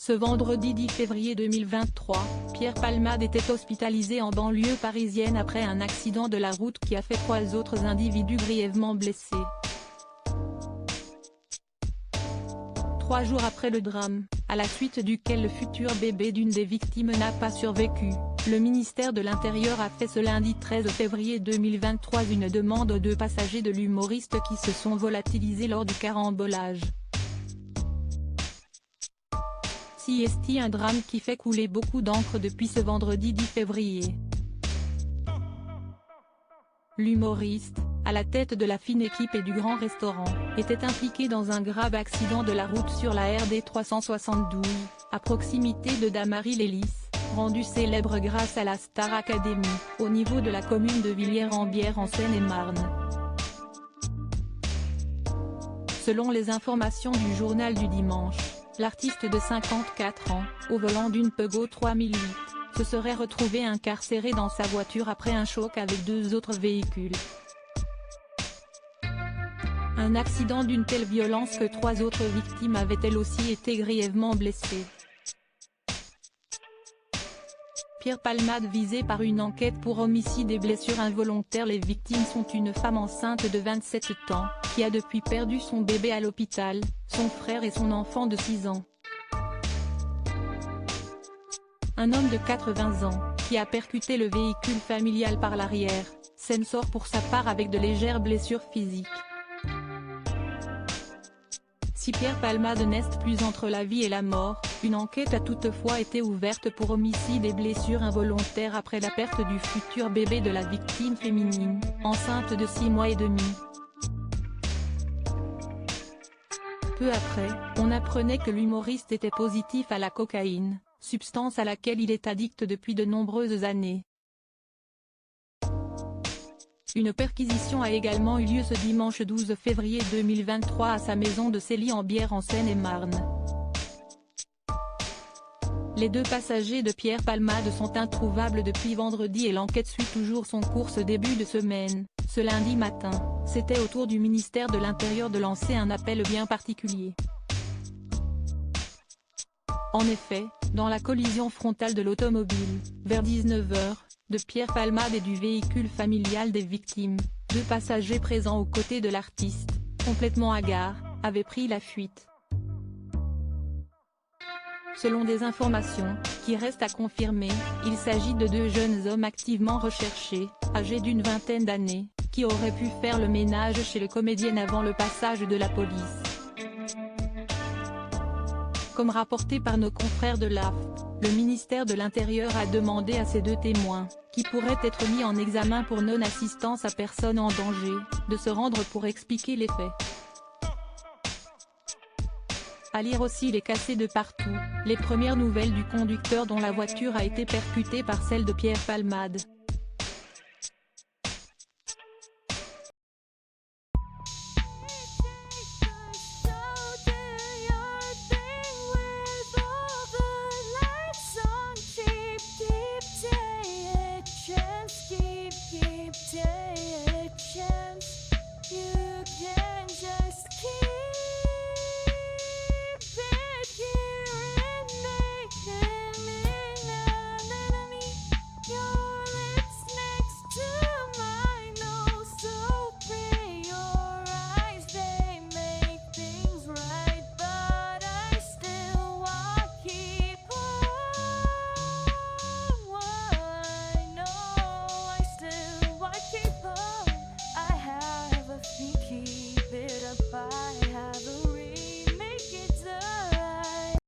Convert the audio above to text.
Ce vendredi 10 février 2023, Pierre Palmade était hospitalisé en banlieue parisienne après un accident de la route qui a fait 3 autres individus grièvement blessés. 3 jours après le drame, à la suite duquel le futur bébé d'une des victimes n'a pas survécu, le ministère de l'Intérieur a fait ce lundi 13 février 2023 une demande aux 2 passagers de l'humoriste qui se sont volatilisés lors du carambolage. C'est un drame qui fait couler beaucoup d'encre depuis ce vendredi 10 février. L'humoriste, à la tête de la fine équipe et du grand restaurant, était impliqué dans un grave accident de la route sur la RD 372, à proximité de Damary-les-Lys, rendu célèbre grâce à la Star Academy, au niveau de la commune de Villiers-en-Bière en Seine-et-Marne. Selon les informations du journal du dimanche, l'artiste de 54 ans, au volant d'une Peugeot 3008, se serait retrouvé incarcéré dans sa voiture après un choc avec 2 autres véhicules. Un accident d'une telle violence que 3 autres victimes avaient elles aussi été grièvement blessées. Pierre Palmade visé par une enquête pour homicide et blessures involontaires. Les victimes sont une femme enceinte de 27 ans, qui a depuis perdu son bébé à l'hôpital, son frère et son enfant de 6 ans. Un homme de 80 ans, qui a percuté le véhicule familial par l'arrière, s'en sort pour sa part avec de légères blessures physiques. Si Pierre Palmade n'est plus entre la vie et la mort, une enquête a toutefois été ouverte pour homicide et blessures involontaires après la perte du futur bébé de la victime féminine, enceinte de 6 mois et demi. Peu après, on apprenait que l'humoriste était positif à la cocaïne, substance à laquelle il est addict depuis de nombreuses années. Une perquisition a également eu lieu ce dimanche 12 février 2023 à sa maison de Célie-en-Bière en Seine-et-Marne. Les 2 passagers de Pierre Palmade sont introuvables depuis vendredi et l'enquête suit toujours son cours ce début de semaine. Ce lundi matin, c'était au tour du ministère de l'Intérieur de lancer un appel bien particulier. En effet, dans la collision frontale de l'automobile, vers 19 h, de Pierre Palmade et du véhicule familial des victimes, 2 passagers présents aux côtés de l'artiste, complètement hagards, avaient pris la fuite. Selon des informations, qui restent à confirmer, il s'agit de 2 jeunes hommes activement recherchés, âgés d'une vingtaine d'années, qui auraient pu faire le ménage chez le comédien avant le passage de la police. Comme rapporté par nos confrères de l'AFP, le ministère de l'Intérieur a demandé à ces 2 témoins, qui pourraient être mis en examen pour non-assistance à personne en danger, de se rendre pour expliquer les faits. À lire aussi les cassés de partout, les premières nouvelles du conducteur dont la voiture a été percutée par celle de Pierre Palmade. Keep